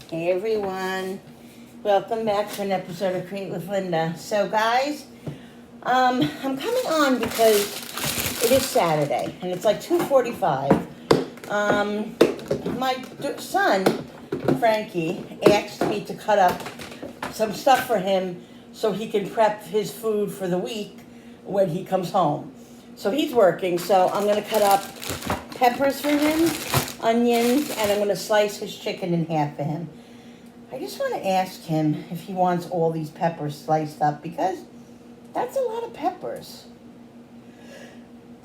Hey everyone, welcome back to an episode of Create with Linda. So guys, I'm coming on because it is Saturday and it's like 2:45. My son, Frankie, asked me to cut up some stuff for him so he can prep his food for the week when he comes home. So he's working, so I'm going to cut up peppers for him, onions, and I'm going to slice his chicken in half for him. I just want to ask him if he wants all these peppers sliced up because that's a lot of peppers.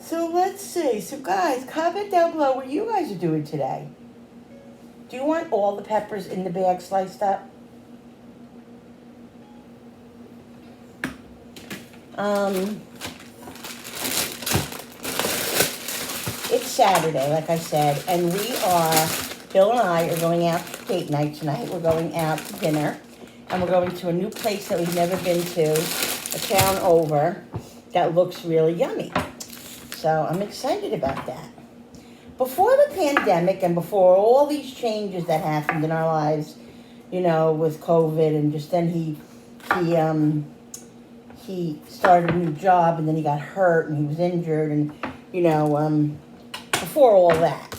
So let's see. So guys, comment down below what you guys are doing today. Do you want all the peppers in the bag sliced up? It's Saturday, like I said, and Bill and I are going out for date night tonight. We're going out to dinner, and we're going to a new place that we've never been to, a town over, that looks really yummy. So I'm excited about that. Before the pandemic and before all these changes that happened in our lives, you know, with COVID, and just then he started a new job, and then he got hurt, and he was injured, and, you know, before all that,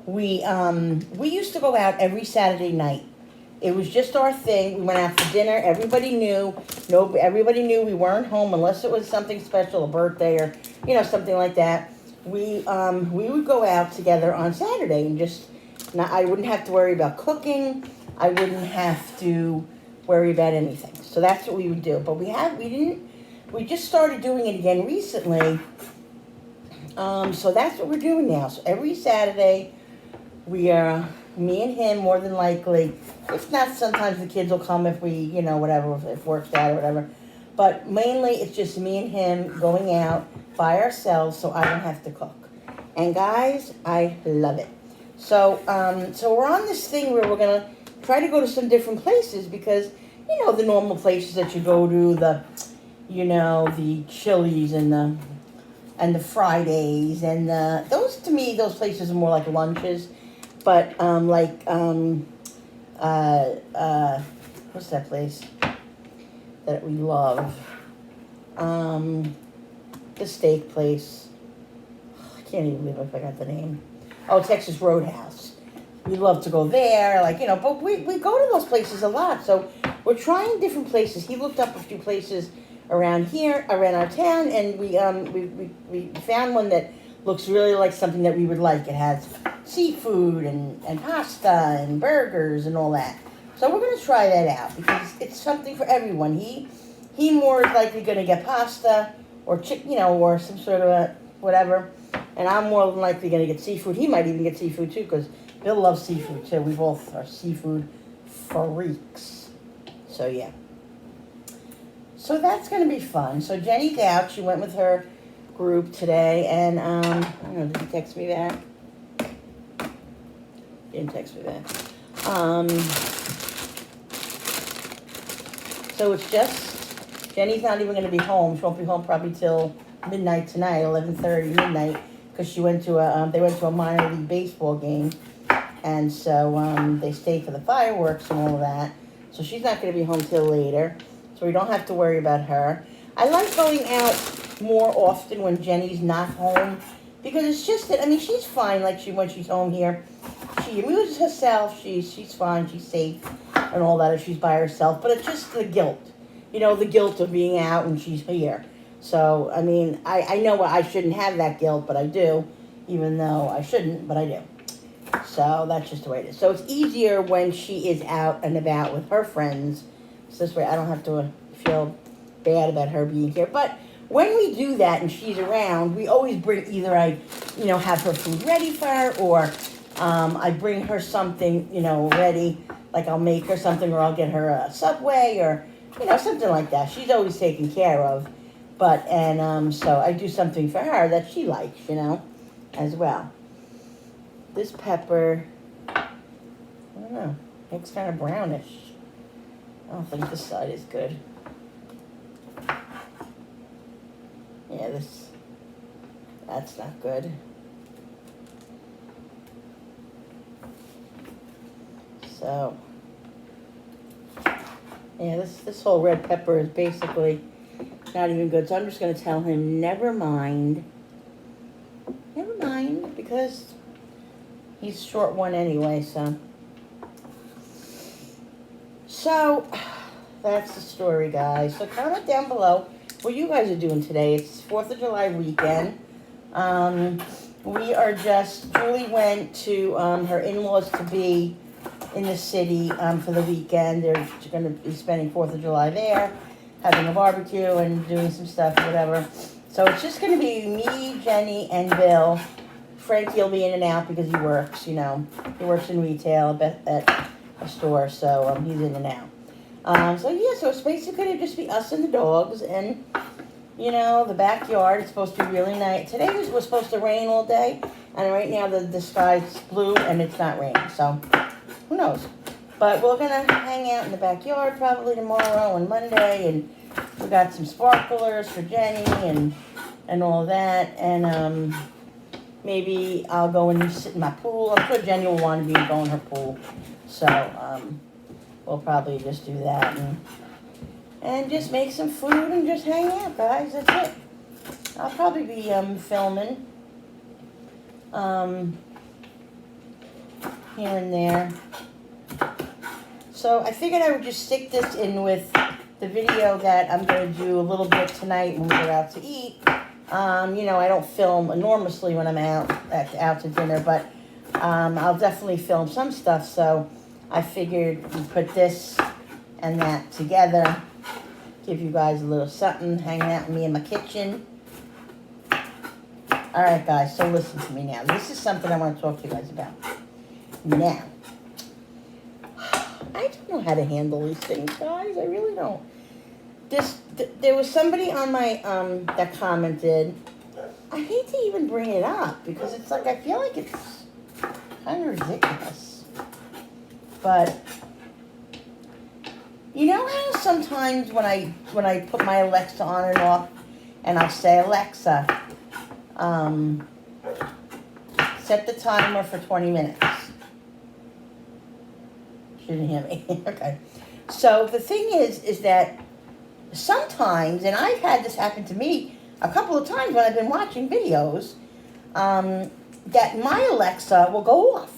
we used to go out every Saturday night. It was just our thing. We went out for dinner. Everybody knew. Everybody knew we weren't home unless it was something special, a birthday or, you know, something like that. We would go out together on Saturday and I wouldn't have to worry about cooking. I wouldn't have to worry about anything. So that's what we would do. But we just started doing it again recently. So that's what we're doing now. So every Saturday, me and him, more than likely. If not, sometimes the kids will come if we, you know, whatever, if work's out or whatever. But mainly, it's just me and him going out by ourselves, so I don't have to cook. And guys, I love it. So we're on this thing where we're gonna try to go to some different places because, you know, the normal places that you go to, the Chili's and the Fridays and those places are more like lunches. But what's that place that we love? The steak place. I can't even believe I forgot the name. Oh, Texas Roadhouse. We love to go there, but we go to those places a lot. So we're trying different places. He looked up a few places around here, around our town, and we found one that looks really like something that we would like. It has seafood and pasta and burgers and all that. So we're going to try that out because it's something for everyone. He more is likely going to get pasta or or some sort of a whatever, and I'm more than likely going to get seafood. He might even get seafood too because Bill loves seafood too. We both are seafood freaks. So yeah. So that's going to be fun. So Jenny's out. She went with her group today, and I don't know, did he text me back? Didn't text me back. So it's just, Jenny's not even going to be home. She won't be home probably till midnight tonight, 11:30 midnight, because they went to a minor league baseball game, and so they stayed for the fireworks and all of that. So she's not going to be home till later, so we don't have to worry about her. I like going out more often when Jenny's not home because it's just that, I mean, she's fine when she's home here. She amuses herself, she's fine, she's safe and all that if she's by herself, but it's just the guilt, the guilt of being out and she's here. So, I mean, I know I shouldn't have that guilt, but I do, even though I shouldn't, but I do. So that's just the way it is. So it's easier when she is out and about with her friends, so this way I don't have to feel bad about her being here. But when we do that and she's around, we always bring either have her food ready for her, or I bring her something, ready, like I'll make her something, or I'll get her a Subway, or, something like that. She's always taken care of, so I do something for her that she likes, as well. This pepper, I don't know, looks kind of brownish. I don't think this side is good. Yeah, that's not good. So Yeah, this whole red pepper is basically not even good. So I'm just going to tell him, never mind. Never mind, because he's short one anyway, so. So, that's the story, guys. So comment down below what you guys are doing today. It's 4th of July weekend. We are just, Julie went to her in-laws to be in the city for the weekend. They're going to be spending 4th of July there, having a barbecue and doing some stuff, whatever. So it's just going to be me, Jenny, and Bill. Frankie will be in and out because he works, you know. He works in retail at a store, so he's in and out. So yeah, so it's basically going to just be us and the dogs, and you know, the backyard. It's supposed to be really nice. Today was supposed to rain all day, and right now the sky's blue and it's not raining, so who knows. But we're going to hang out in the backyard probably tomorrow and Monday, and we got some sparklers for Jenny and all that, and maybe I'll go and sit in my pool. I'm sure Jenny will want to be going in her pool, so we'll probably just do that and just make some food and just hang out, guys. That's it. I'll probably be filming here and there. So I figured I would just stick this in with the video that I'm going to do a little bit tonight when we go out to eat. You know, I don't film enormously when I'm out to dinner, but I'll definitely film some stuff. So I figured we'd put this and that together, give you guys a little something, hanging out with me in my kitchen. All right, guys, so listen to me now. This is something I want to talk to you guys about. Now, I don't know how to handle these things, guys. I really don't. There was somebody on my, that commented. I hate to even bring it up because it's like, I feel like it's kind of ridiculous. But you know how sometimes when I put my Alexa on and off, and I'll say, Alexa, set the timer for 20 minutes. She didn't hear me. Okay. So the thing is that sometimes, and I've had this happen to me a couple of times when I've been watching videos, that my Alexa will go off.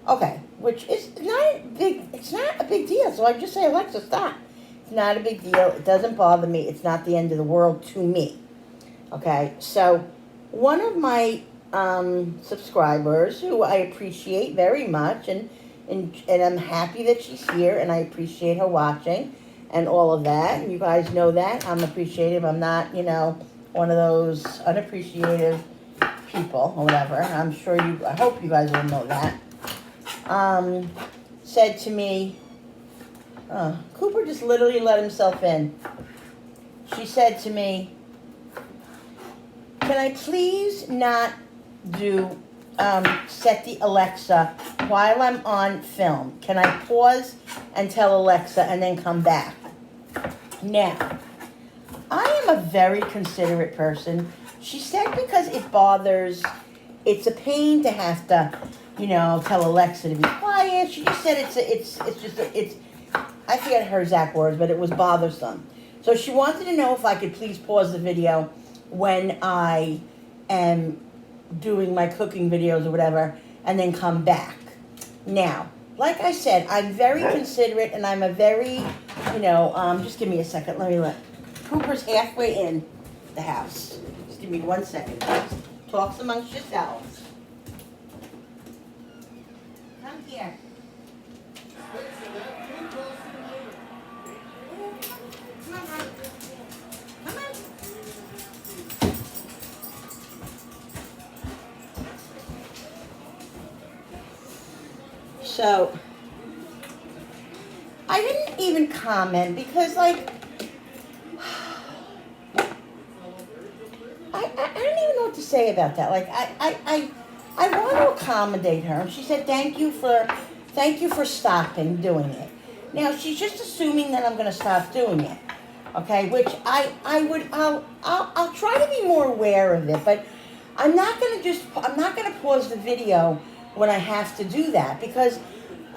Okay, which is it's not a big deal. So I just say, Alexa, stop. It's not a big deal. It doesn't bother me. It's not the end of the world to me. Okay, so one of my subscribers, who I appreciate very much, and I'm happy that she's here, and I appreciate her watching and all of that. And you guys know that. I'm appreciative. I'm not, you know, one of those unappreciative people or whatever. I hope you guys will know that. Said to me, Cooper just literally let himself in. She said to me, can I please not do, set the Alexa while I'm on film? Can I pause and tell Alexa and then come back? Now, I am a very considerate person. She said because it's a pain to have to, you know, tell Alexa to be quiet. She just said it's I forget her exact words, but it was bothersome. So she wanted to know if I could please pause the video when I am doing my cooking videos or whatever, and then come back. Now, like I said, I'm very considerate, and I'm a very, you know, just give me a second. Cooper's halfway in the house. Just give me 1 second. Talk amongst yourselves. Come here. Come on, hon. Come on. So, I didn't even comment because, like, I don't even know what to say about that. Like, I want to accommodate her. She said, thank you for stopping doing it. Now, she's just assuming that I'm going to stop doing it. Okay, which I'll try to be more aware of it, but I'm not going to pause the video when I have to do that, because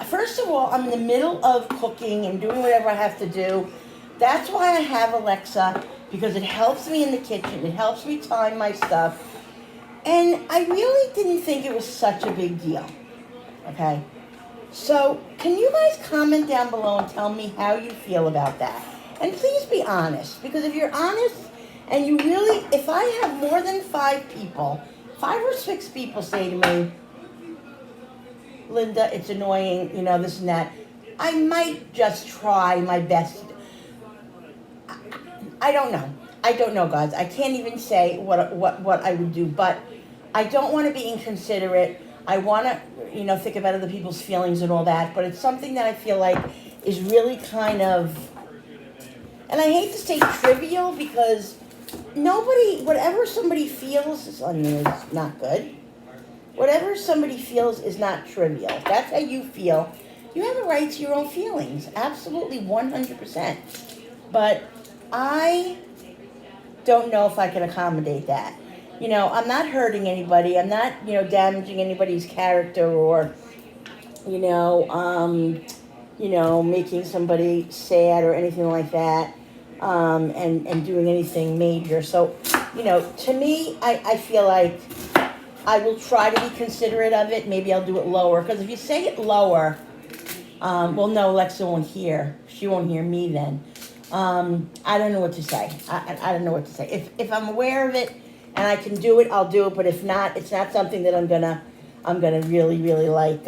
First of all, I'm in the middle of cooking and doing whatever I have to do. That's why I have Alexa, because it helps me in the kitchen. It helps me time my stuff. And I really didn't think it was such a big deal. Okay? So, can you guys comment down below and tell me how you feel about that? And please be honest, because if you're honest and you really, if I have more than 5 people, 5 or 6 people say to me, Linda, it's annoying, this and that, I might just try my best. I don't know. I don't know, guys. I can't even say what I would do, but I don't want to be inconsiderate. I want to, think about other people's feelings and all that, but it's something that I feel like is really kind of, and I hate to say trivial, because whatever somebody feels, this onion is not good. Whatever somebody feels is not trivial. If that's how you feel, you have a right to your own feelings. Absolutely, 100%. But I don't know if I can accommodate that. I'm not hurting anybody. I'm not, damaging anybody's character or, making somebody sad or anything like that, and doing anything major. So, to me, I feel like I will try to be considerate of it. Maybe I'll do it lower, because if you say it lower, well, no, Alexa won't hear. She won't hear me then. I don't know what to say. I don't know what to say. If I'm aware of it and I can do it, I'll do it. But if not, it's not something that I'm gonna really, really like,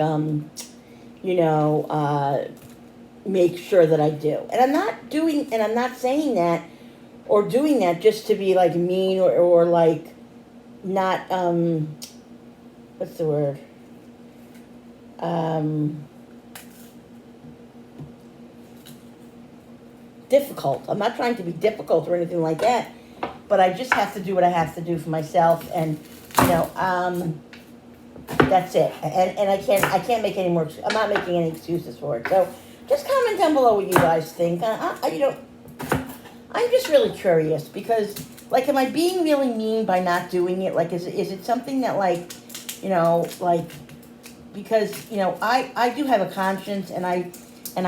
make sure that I do. And I'm not saying that or doing that just to be like mean or like not, what's the word? Difficult. I'm not trying to be difficult or anything like that, but I just have to do what I have to do for myself, and that's it. And I can't make any more. I'm not making any excuses for it. So just comment down below what you guys think. I'm just really curious, because like, am I being really mean by not doing it? Like, is it something that like, because I do have a conscience, and I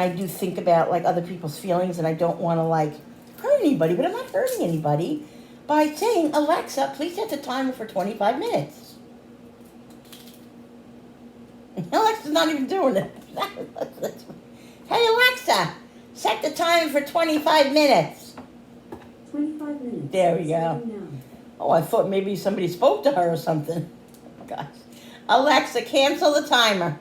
do think about like other people's feelings, and I don't want to like hurt anybody, but I'm not hurting anybody by saying, Alexa, please set the timer for 25 minutes. Alexa's not even doing it. Hey Alexa, set the timer for 25 minutes. 25 minutes. There we go. Oh, I thought maybe somebody spoke to her or something. Gosh. Alexa, cancel the timer.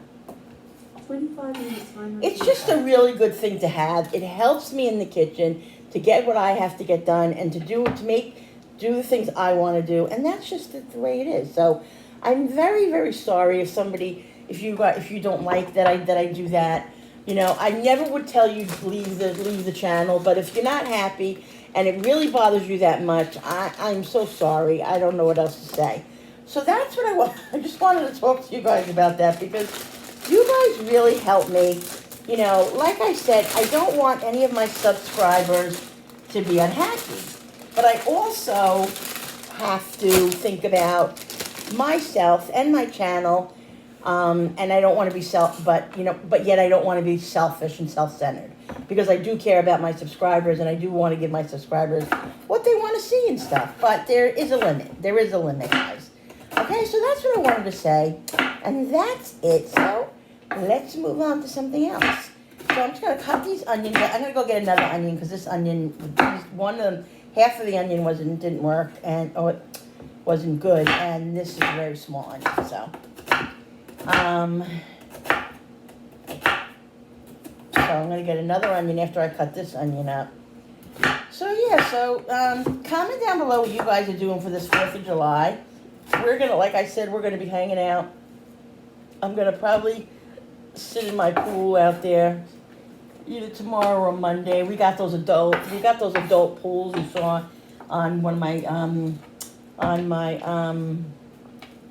25 minutes timer. It's just a really good thing to have. It helps me in the kitchen to get what I have to get done, and to do the things I want to do, and that's just the way it is. So I'm very, very sorry if you don't like that I do that. I never would tell you to leave the channel, but if you're not happy and it really bothers you that much, I'm so sorry. I don't know what else to say. So that's what I want. I just wanted to talk to you guys about that, because you guys really help me. Like I said, I don't want any of my subscribers to be unhappy, but I also have to think about myself and my channel, and I don't want to be but yet I don't want to be selfish and self-centered, because I do care about my subscribers, and I do want to give my subscribers what they want to see and stuff, but there is a limit. There is a limit, guys. Okay, so that's what I wanted to say, and that's it. So let's move on to something else. So I'm just going to cut these onions. I'm going to go get another onion, because this onion, half of the onion didn't work, and it wasn't good, and this is a very small onion. So, I'm going to get another onion after I cut this onion up. So yeah, comment down below what you guys are doing for this 4th of July. Like I said, we're going to be hanging out. I'm going to probably sit in my pool out there either tomorrow or Monday. We got those adult pools you saw on one of my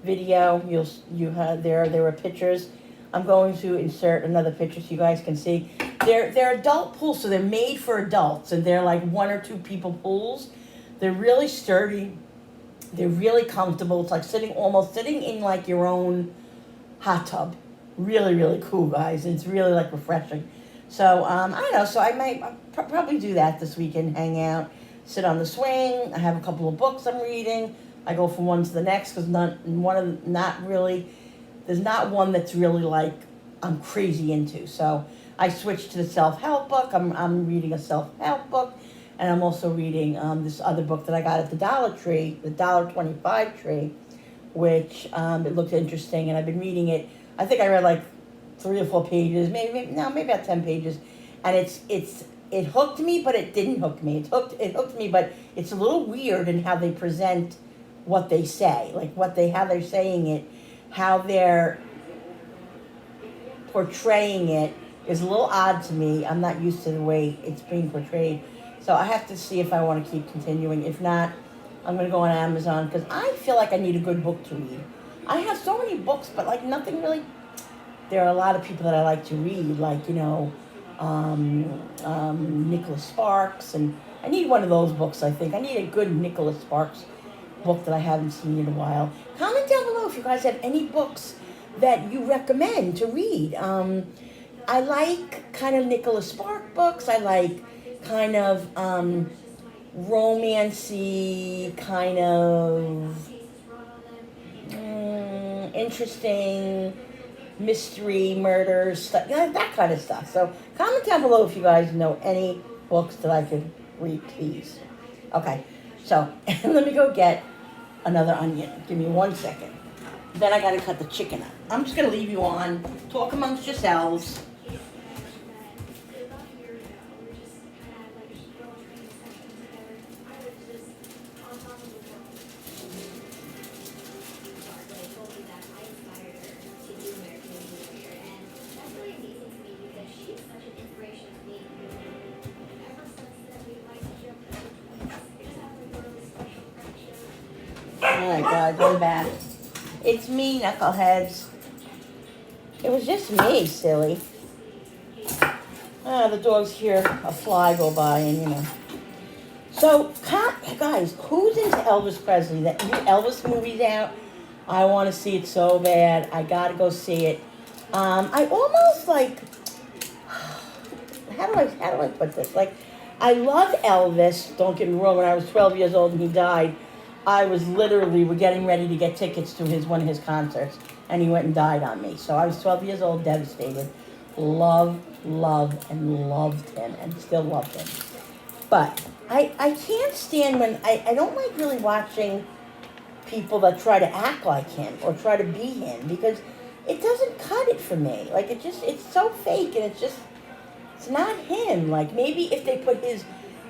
video. There were pictures. I'm going to insert another picture so you guys can see. They're adult pools, so they're made for adults, and they're like 1 or 2 people pools. They're really sturdy. They're really comfortable. It's like almost sitting in like your own hot tub. really, really cool, guys. It's really like refreshing. So I don't know. So I might probably do that this weekend. Hang out, sit on the swing. I have a couple of books I'm reading. I go from one to the next because not really. There's not one that's really like I'm crazy into. So I switched to the self-help book. I'm reading a self-help book, and I'm also reading this other book that I got at the Dollar Tree, the $1.25 tree, which it looked interesting, and I've been reading it. I think I read like 3 or 4 pages, maybe about 10 pages, and it hooked me, but it didn't hook me. It hooked me, but it's a little weird in how they present what they say, like how they're saying it, how they're portraying it is a little odd to me. I'm not used to the way it's being portrayed, so I have to see if I want to keep continuing. If not, I'm going to go on Amazon because I feel like I need a good book to read. I have so many books, but like nothing really. There are a lot of people that I like to read, like Nicholas Sparks, and I need one of those books. I think I need a good Nicholas Sparks book that I haven't seen in a while. Comment down below if you guys have any books that you recommend to read. I like kind of Nicholas Spark books. I like kind of romancy, kind of interesting mystery, murder stuff, that kind of stuff. So comment down below if you guys know any books that I could read, please. Okay, so let me go get another onion. Give me 1 second. Then I gotta cut the chicken up. I'm just gonna leave you on. Talk amongst yourselves. Alright guys, I'm back. It's me, knuckleheads. It was just me, silly. The dogs hear a fly go by and So, guys, who's into Elvis Presley? That new Elvis movie's out. I want to see it so bad. I gotta go see it. I almost like, how do I put this? Like, I love Elvis. Don't get me wrong. When I was 12 years old and he died, I was we're getting ready to get tickets to one of his concerts, and he went and died on me. So I was 12 years old, devastated. Loved him, and still love him. But I can't stand when, I don't like really watching people that try to act like him or try to be him, because it doesn't cut it for me. Like, it's so fake, and it's not him. Like, maybe if they put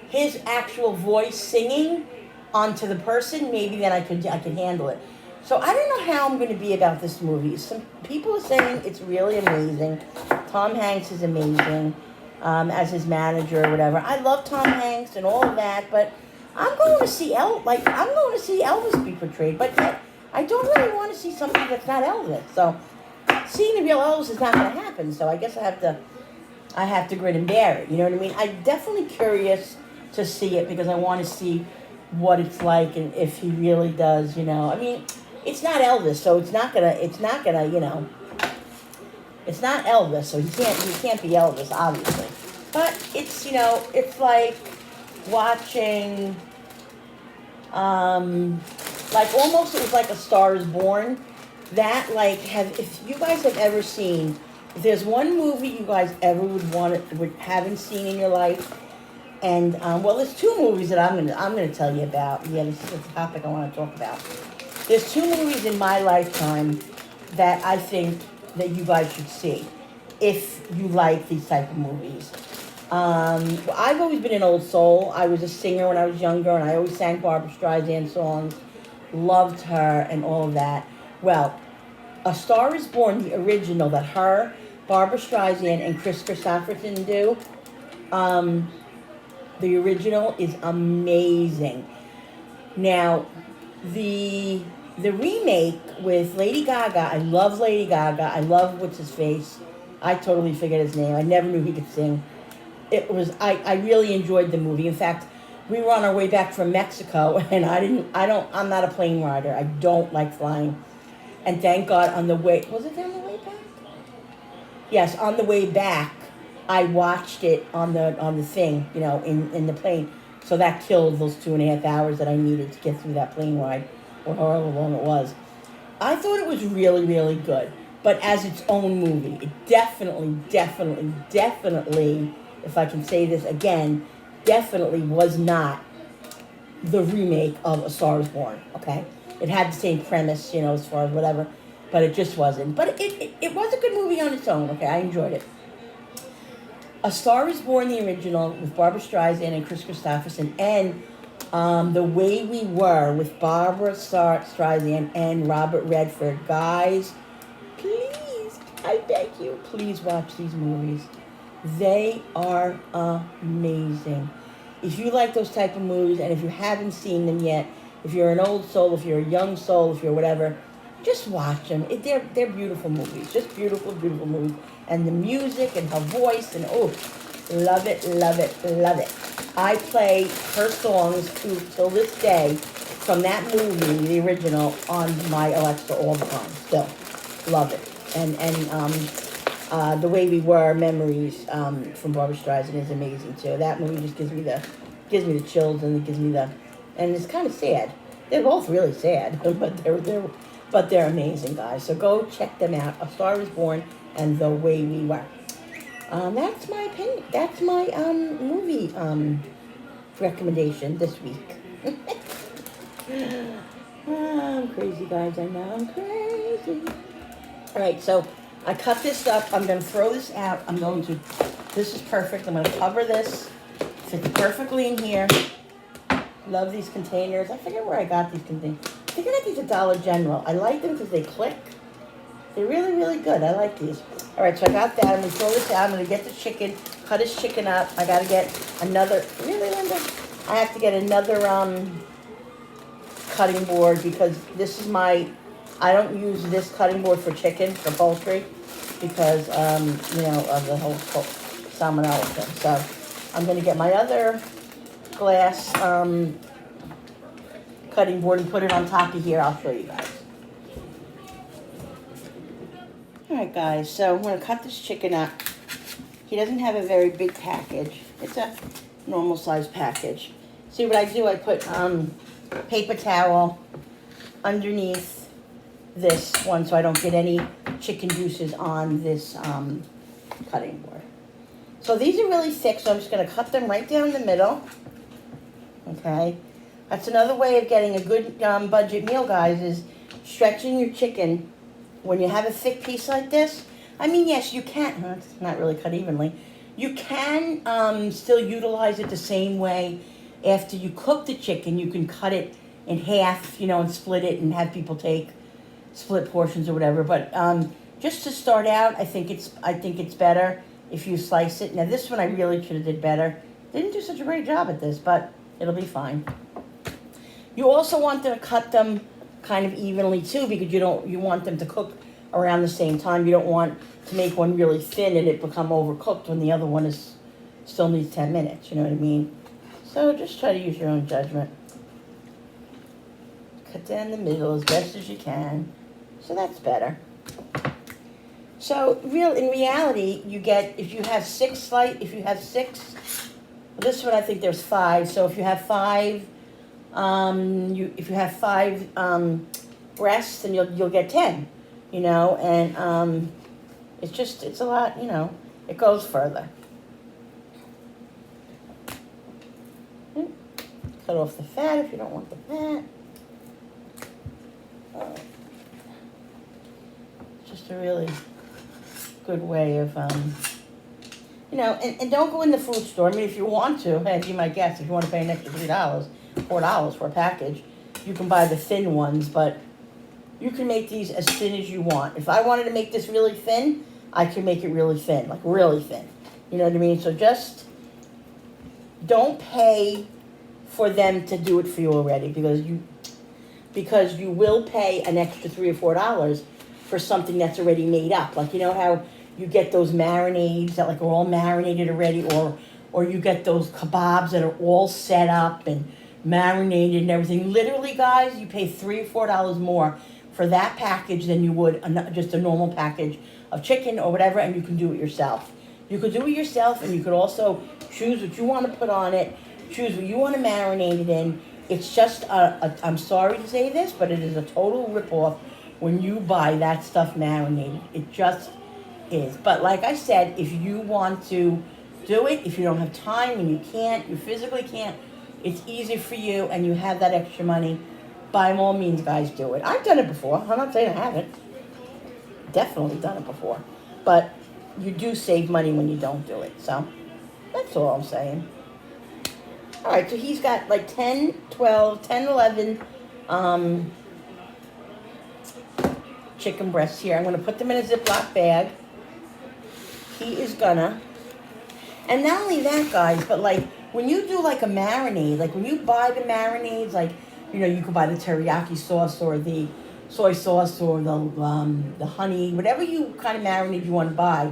his actual voice singing onto the person, maybe then I could handle it. So I don't know how I'm going to be about this movie. Some people are saying it's really amazing. Tom Hanks is amazing as his manager or whatever. I love Tom Hanks and all of that, but I'm going to see Elvis be portrayed. But yet, I don't really want to see something that's not Elvis. So seeing the real Elvis is not going to happen. So I guess I have to grin and bear it. You know what I mean? I'm definitely curious to see it because I want to see what it's like and if he really does, I mean, it's not Elvis, so it's not gonna, it's not Elvis, so he can't be Elvis, obviously. But it's, it's like watching, like almost it was like A Star Is Born. That if you guys have ever seen, if there's one movie you guys ever haven't seen in your life. And there's 2 movies that I'm gonna tell you about. Yeah, this is the topic I want to talk about. There's 2 movies in my lifetime that I think that you guys should see if you like these type of movies. I've always been an old soul. I was a singer when I was younger, and I always sang Barbra Streisand songs. Loved her and all of that. Well, A Star Is Born, the original that Barbra Streisand, and Chris Christopherson do. The original is amazing. Now, the remake with Lady Gaga, I love Lady Gaga. I love what's his face. I totally forget his name. I never knew he could sing. I really enjoyed the movie. In fact, we were on our way back from Mexico, and I'm not a plane rider. I don't like flying. And thank God on the way, was it on the way back? Yes, on the way back, I watched it on the thing, in the plane. So that killed those 2.5 hours that I needed to get through that plane ride, or however long it was. I thought it was really, really good, but as its own movie, it definitely, definitely, definitely, if I can say this again, definitely was not the remake of A Star Is Born. Okay, it had the same premise, as far as whatever, but it just wasn't. But it was a good movie on its own. Okay, I enjoyed it. A Star Is Born, the original, with Barbara Streisand and Chris Christopherson, and The Way We Were with Barbara Streisand and Robert Redford. Guys, please, I beg you, please watch these movies. They are amazing. If you like those type of movies, and if you haven't seen them yet, if you're an old soul, if you're a young soul, if you're whatever, just watch them. They're beautiful movies. Just beautiful, beautiful movies. And the music and her voice and love it, love it, love it. I play her songs till this day from that movie, the original, on my Alexa all the time. Still, love it. And The Way We Were, Memories, from Barbara Streisand is amazing too. That movie just gives me the chills, and it gives me and it's kind of sad. They're both really sad, but they're amazing, guys. So go check them out. A Star Is Born and The Way We Were. That's my opinion. That's my movie recommendation this week. I'm crazy, guys. I know I'm crazy. All right, so I cut this up. I'm going to throw this out. This is perfect. I'm going to cover this. Fits perfectly in here. Love these containers. I forget where I got these containers. I think I got these at Dollar General. I like them because they click. They're really, really good. I like these. All right, so I got that. I'm going to throw this out. I'm going to get the chicken, cut his chicken up. I got to get another, really, Linda? I have to get another cutting board, because this is I don't use this cutting board for chicken, for poultry, because, of the whole salmonella thing. So I'm going to get my other glass cutting board and put it on top of here. I'll show you guys. Alright guys, so I'm going to cut this chicken up. He doesn't have a very big package. It's a normal size package. See what I do? I put paper towel underneath this one so I don't get any chicken juices on this cutting board. So these are really thick, so I'm just going to cut them right down the middle. Okay, that's another way of getting a good budget meal, guys, is stretching your chicken. When you have a thick piece like this, I mean, yes, you can. It's not really cut evenly. You can still utilize it the same way. After you cook the chicken, you can cut it in half, and split it and have people take split portions or whatever. But just to start out, I think it's better if you slice it. Now, this one I really should have did better. Didn't do such a great job at this, but it'll be fine. You also want to cut them kind of evenly too, because you want them to cook around the same time. You don't want to make one really thin and it become overcooked when the other one still needs 10 minutes. You know what I mean? So just try to use your own judgment. Cut down the middle as best as you can. So that's better. So in reality, you get, if you have six, this one I think there's 5. So if you have 5, if you have 5 breasts, then you'll get 10, and it's a lot, it goes further. Cut off the fat if you don't want the fat. Just a really good way of, and don't go in the food store. I mean, if you want to, hey, be my guest, if you want to pay an extra $4 for a package, you can buy the thin ones, but you can make these as thin as you want. If I wanted to make this really thin, I can make it really thin, like really thin. You know what I mean? So just don't pay for them to do it for you already, because you will pay an extra $3 or $4 for something that's already made up. Like, how you get those marinades that are all marinated already, or you get those kebabs that are all set up and marinated and everything. Literally, guys, you pay $3 or $4 more for that package than you would just a normal package of chicken or whatever, and you can do it yourself. You could do it yourself, and you could also choose what you want to put on it, choose what you want to marinate it in. It's just I'm sorry to say this, but it is a total ripoff when you buy that stuff marinated. It just is. But like I said, if you want to do it, if you don't have time and you physically can't, it's easy for you and you have that extra money, by all means, guys, do it. I've done it before. I'm not saying I haven't. Definitely done it before. But you do save money when you don't do it. So that's all I'm saying. All right, so he's got like 10, 11 chicken breasts here. I'm going to put them in a Ziploc bag. He is gonna. And not only that, guys, but like when you do like a marinade, like when you buy the marinades, like, you know, you could buy the teriyaki sauce or the soy sauce or the honey, whatever you kind of marinade you want to buy,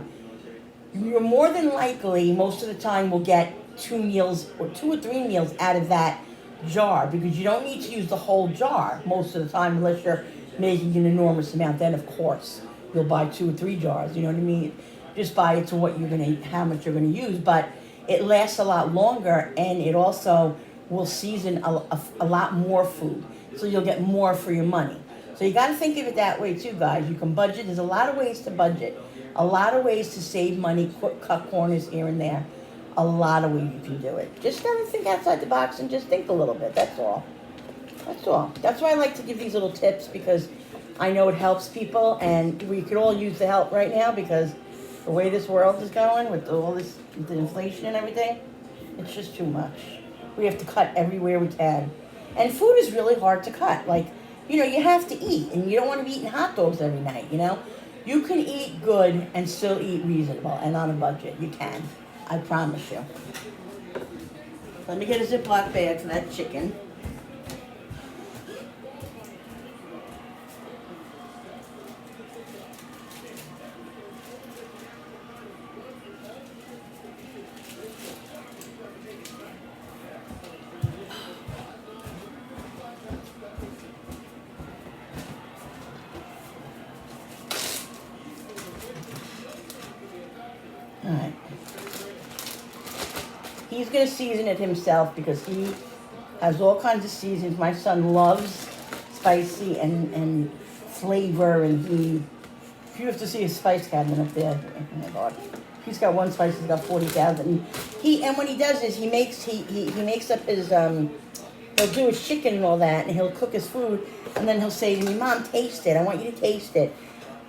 you're more than likely, most of the time, will get 2 meals or 2 or 3 meals out of that jar, because you don't need to use the whole jar most of the time unless you're making an enormous amount. Then, of course, you'll buy 2 or 3 jars. You know what I mean? Just buy it to what you're gonna, how much you're gonna use. But it lasts a lot longer, and it also will season a lot more food, so you'll get more for your money. So you got to think of it that way too, guys. You can budget. There's a lot of ways to budget, a lot of ways to save money, cut corners here and there. A lot of ways you can do it. Just gotta think outside the box and just think a little bit. That's all. That's all. That's why I like to give these little tips, because I know it helps people, and we could all use the help right now, because the way this world is going with all this, with the inflation and everything, it's just too much. We have to cut everywhere we can. And food is really hard to cut. Like, you know, you have to eat, and you don't want to be eating hot dogs every night, you know? You can eat good and still eat reasonable and on a budget. You can. I promise you. Let me get a Ziploc bag for that chicken. All right. He's going to season it himself because he has all kinds of seasons. My son loves spicy and flavor, and if you have to see his spice cabinet up there, oh my God. He's got one spice, he's got 40,000. And when he does this, he makes up his, he'll do his chicken and all that, and he'll cook his food, and then he'll say to me, Mom, taste it. I want you to taste it.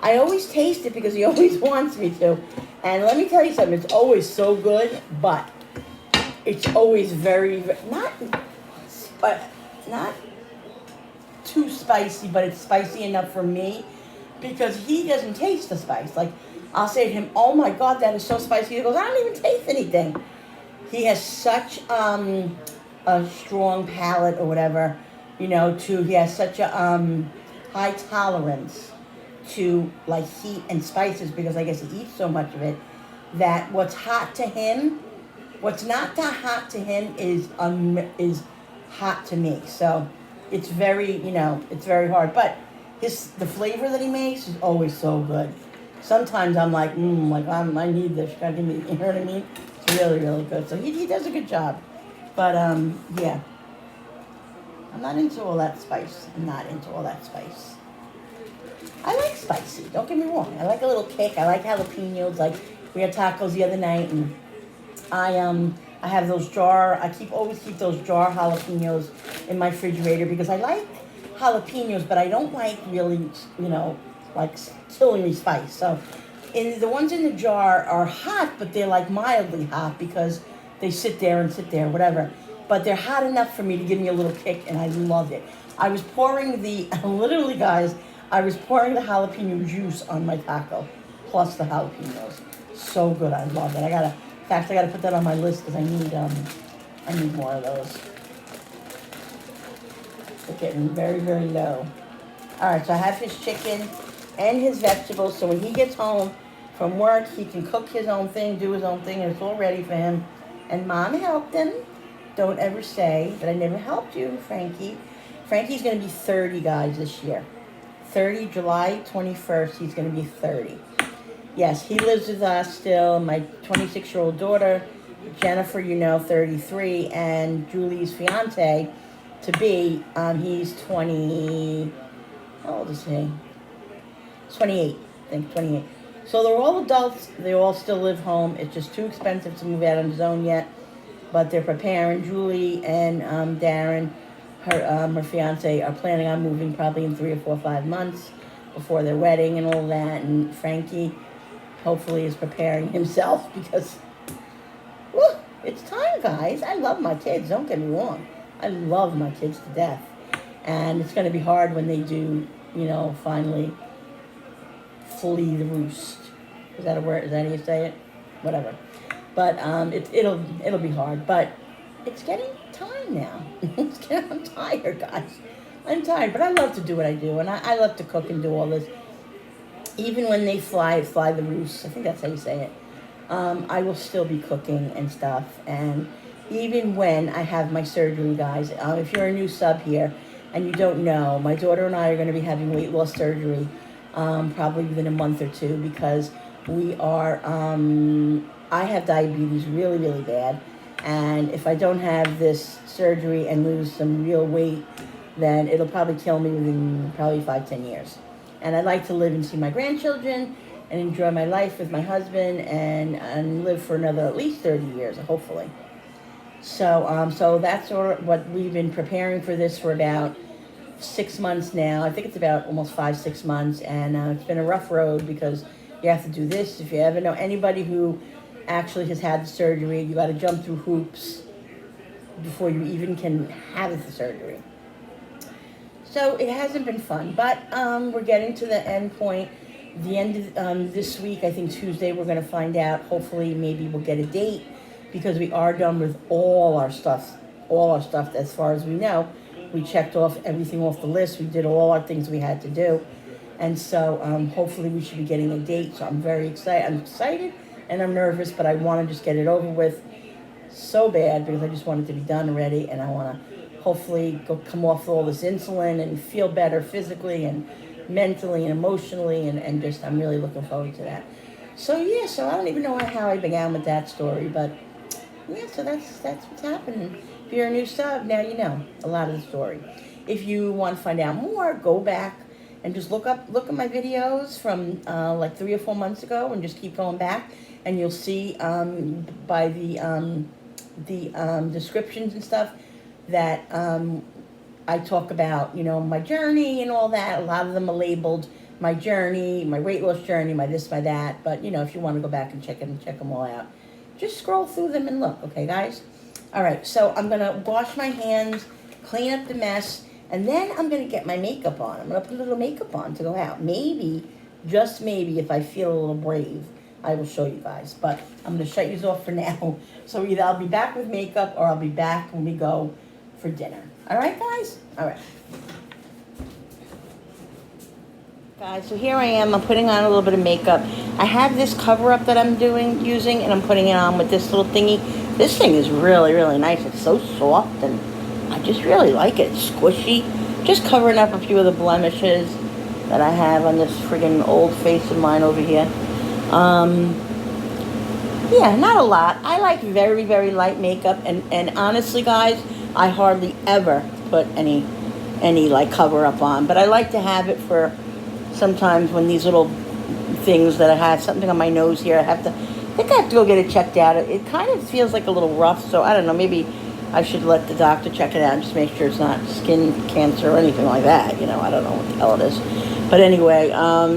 I always taste it because he always wants me to. And let me tell you something, it's always so good, but it's always very, not too spicy, but it's spicy enough for me, because he doesn't taste the spice. Like, I'll say to him, oh my God, that is so spicy. He goes, I don't even taste anything. He has such a strong palate or whatever, you know, he has such a high tolerance to like heat and spices, because I guess he eats so much of it, that what's hot to him, what's not that hot to him is hot to me. So it's very, you know, it's very hard. But the flavor that he makes is always so good. Sometimes I'm like, I need this. You gotta give me, you know what I mean? It's really, really good. So he does a good job. But yeah, I'm not into all that spice. I like spicy, don't get me wrong. I like a little kick. I like jalapenos. Like, we had tacos the other night, and I have those always keep those jar jalapenos in my refrigerator, because I like jalapenos, but I don't like really, you know, like killing me spice. So the ones in the jar are hot, but they're like mildly hot, because they sit there, whatever. But they're hot enough for me to give me a little kick, and I love it. I was pouring literally, guys, I was pouring the jalapeno juice on my taco, plus the jalapenos. So good, I love it. I gotta put that on my list, because I need more of those. They're getting very, very low. All right, so I have his chicken and his vegetables, so when he gets home from work, he can cook his own thing, do his own thing, and it's all ready for him. And Mom helped him. Don't ever say that I never helped you, Frankie. Frankie's gonna be 30, guys, this year. 30, July 21st, he's going to be 30. Yes, he lives with us still. My 26-year-old daughter, Jennifer, 33, and Julie's fiance to be, he's 20. How old is he? 28, I think 28. So they're all adults. They all still live home. It's just too expensive to move out on his own yet. But they're preparing. Julie and Darren, her fiance, are planning on moving probably in 3 or 4 or 5 months before their wedding and all that. And Frankie, hopefully, is preparing himself because, whew, it's time, guys. I love my kids. Don't get me wrong. I love my kids to death. And it's going to be hard when they do, finally flee the roost. Is that a word? Is that how you say it? Whatever. But it'll be hard. But it's getting time now. I'm tired, guys. I'm tired, but I love to do what I do, and I love to cook and do all this. Even when they fly the roost. I think that's how you say it. I will still be cooking and stuff. And even when I have my surgery, guys, if you're a new sub here and you don't know, my daughter and I are going to be having weight loss surgery probably within a month or two because we are, I have diabetes really, really bad. And if I don't have this surgery and lose some real weight, then it'll probably kill me within probably 5-10 years. And I'd like to live and see my grandchildren and enjoy my life with my husband and live for another at least 30 years, hopefully. So that's sort of what we've been preparing for this for about 6 months now. I think it's about almost 5-6 months, and it's been a rough road because you have to do this. If you ever know anybody who actually has had the surgery, you got to jump through hoops before you even can have the surgery. So it hasn't been fun, but we're getting to the end point. The end of this week, I think Tuesday, we're going to find out. Hopefully, maybe we'll get a date because we are done with all our stuff as far as we know. We checked off everything off the list. We did all our things we had to do. And so hopefully we should be getting a date. So I'm very excited. I'm excited and I'm nervous, but I want to just get it over with so bad because I just want it to be done already. And I want to hopefully come off all this insulin and feel better physically and mentally and emotionally. And just I'm really looking forward to that. So yeah, so I don't even know how I began with that story, but yeah, so that's what's happening. If you're a new sub, now you know a lot of the story. If you want to find out more, go back and just look at my videos from like 3 or 4 months ago, and just keep going back, and you'll see by the descriptions and stuff that I talk about, my journey and all that. A lot of them are labeled my journey, my weight loss journey, my this, my that. But if you want to go back and check them all out, just scroll through them and look, okay, guys? All right, so I'm going to wash my hands, clean up the mess, and then I'm going to get my makeup on. I'm going to put a little makeup on to go out. Maybe, just maybe, if I feel a little brave, I will show you guys. But I'm going to shut you off for now. So either I'll be back with makeup or I'll be back when we go for dinner. All right, guys? All right. Guys, so here I am. I'm putting on a little bit of makeup. I have this cover-up that I'm using, and I'm putting it on with this little thingy. This thing is really, really nice. It's so soft, and I just really like it. It's squishy. Just covering up a few of the blemishes that I have on this friggin' old face of mine over here. Yeah, not a lot. I like very, very light makeup, and honestly, guys, I hardly ever put any like cover-up on. But I like to have it for sometimes when these little things that I have, something on my nose here, I think I have to go get it checked out. It kind of feels like a little rough, so I don't know, maybe I should let the doctor check it out and just make sure it's not skin cancer or anything like that. I don't know what the hell it is. But anyway,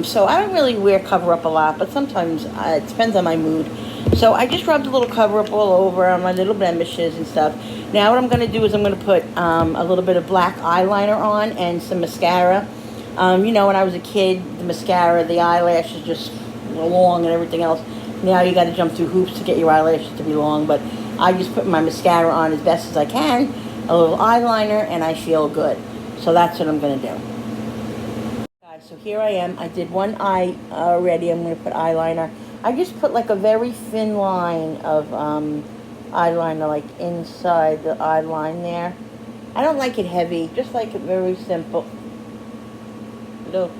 so I don't really wear cover-up a lot, but sometimes it depends on my mood. So I just rubbed a little cover-up all over on my little blemishes and stuff. Now what I'm going to do is I'm going to put a little bit of black eyeliner on and some mascara. When I was a kid, the mascara, the eyelashes just were long and everything else. Now you got to jump through hoops to get your eyelashes to be long, but I just put my mascara on as best as I can, a little eyeliner, and I feel good. So that's what I'm going to do. Guys, so here I am. I did one eye already. I'm going to put eyeliner. I just put like a very thin line of eyeliner like inside the eye line there. I don't like it heavy, just like it very simple. Look.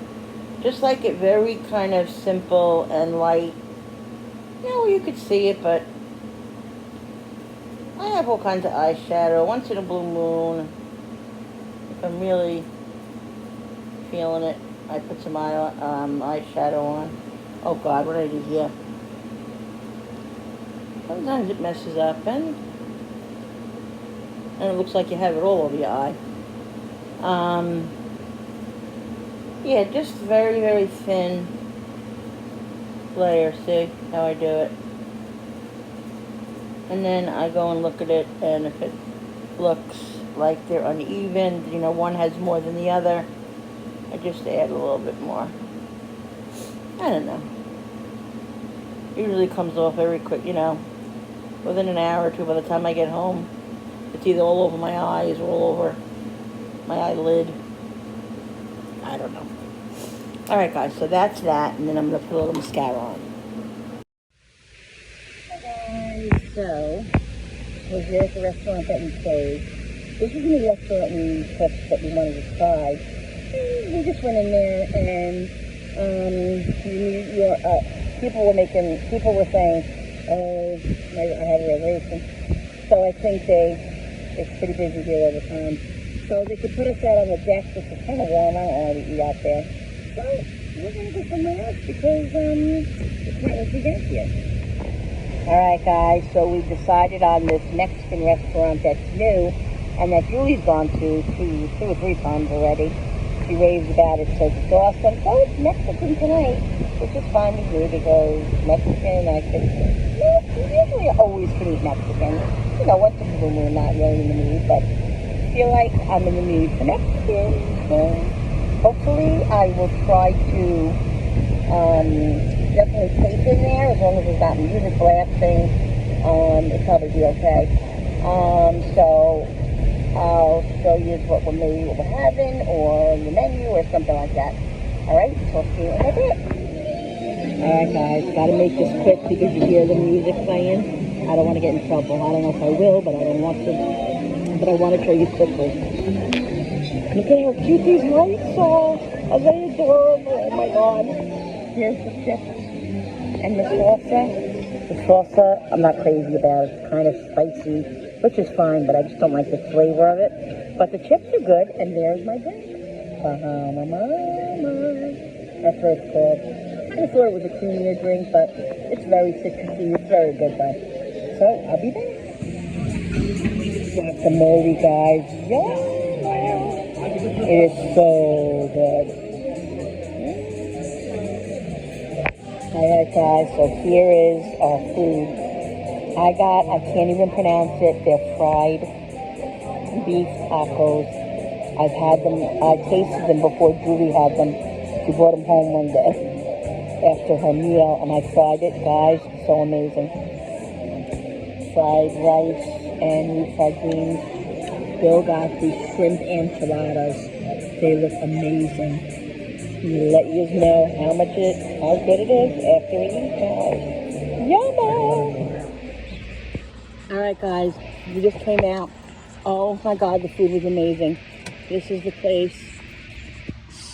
Just like it very kind of simple and light. You know, you could see it, but I have all kinds of eyeshadow. Once in a blue moon, if I'm really feeling it, I put some eyeshadow on. Oh God, what did I do here? Sometimes it messes up, and it looks like you have it all over your eye. Yeah, just very, very thin layer. See how I do it? And then I go and look at it, and if it looks like they're uneven, you know, one has more than the other, I just add a little bit more. I don't know. Usually comes off very quick, you know, within an hour or two. By the time I get home, it's either all over my eyes or all over my eyelid. I don't know. Alright guys, so that's that, and then I'm going to put a little mascara on. Hey guys, so, was there at the restaurant that we stayed. This was the restaurant we touched that we wanted to try. We just went in there, and people were saying, oh, I had a reservation. So I think it's pretty busy here all the time. So they could put us out on the deck, which is kind of warm. I don't want to eat out there. So we're going to go somewhere else because it's not what we get here. Alright guys, so we've decided on this Mexican restaurant that's new and that Julie's gone to 2 or 3 times already. She raves about it, says it's awesome. So it's Mexican tonight, which is fine with me because Mexican, usually I always can eat Mexican. You know, once in a blue moon, not really in the mood, but I feel like I'm in the mood for Mexican. So hopefully I will try to definitely taste in there as long as there's not music blasting. It'll probably be okay. So I'll show you what we're having or the menu or something like that. Alright, talk to you in a bit. Alright guys, gotta make this quick because you hear the music playing. I don't want to get in trouble. I don't know if I will, but I don't want to. But I want to show you quickly. Look at how cute these lights are. Are they adorable? Oh my God. Here's the chips. And the salsa. The salsa, I'm not crazy about it. It's kind of spicy, which is fine, but I just don't like the flavor of it. But the chips are good, and there's my drink. Bahama. That's what it's called. I thought it was a creamier drink, but it's very citrusy. It's very good, though. So, I'll be back. Guacamole, guys. Yeah. It is so good. Alright guys, so here is our food. I can't even pronounce it, they're fried beef tacos. I've had them, I tasted them before Julie had them. She brought them home one day after her meal, and I fried it, guys, so amazing. Fried rice and refried beans. Bill got these shrimp enchiladas. They look amazing. Let you know how good it is after we eat, guys. Yummy! Alright guys, we just came out. Oh my God, the food was amazing. This is the place.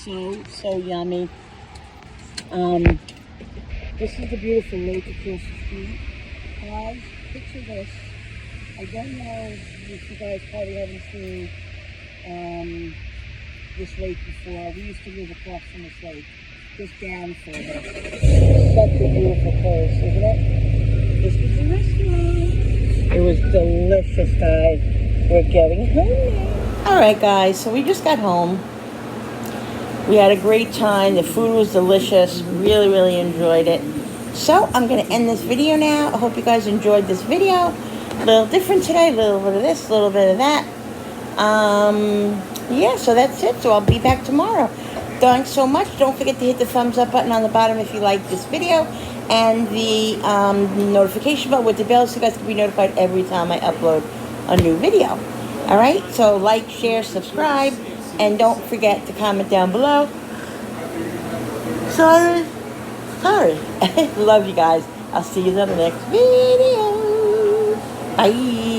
So yummy. This is the beautiful lake across the street. Guys, picture this. I don't know if you guys probably haven't seen this lake before. We used to live across from this lake, just down further. Such a beautiful place, isn't it? This was the restaurant. It was delicious, guys. We're going home now. Alright guys, so we just got home. We had a great time. The food was delicious. Really, really enjoyed it. So I'm going to end this video now. I hope you guys enjoyed this video. A little different today. A little bit of this, a little bit of that. Yeah, so that's it. So I'll be back tomorrow. Thanks so much. Don't forget to hit the thumbs up button on the bottom if you like this video. And the notification bell with the bell so you guys can be notified every time I upload a new video. Alright, so like, share, subscribe. And don't forget to comment down below. Sorry. Love you guys. I'll see you in the next video. Bye.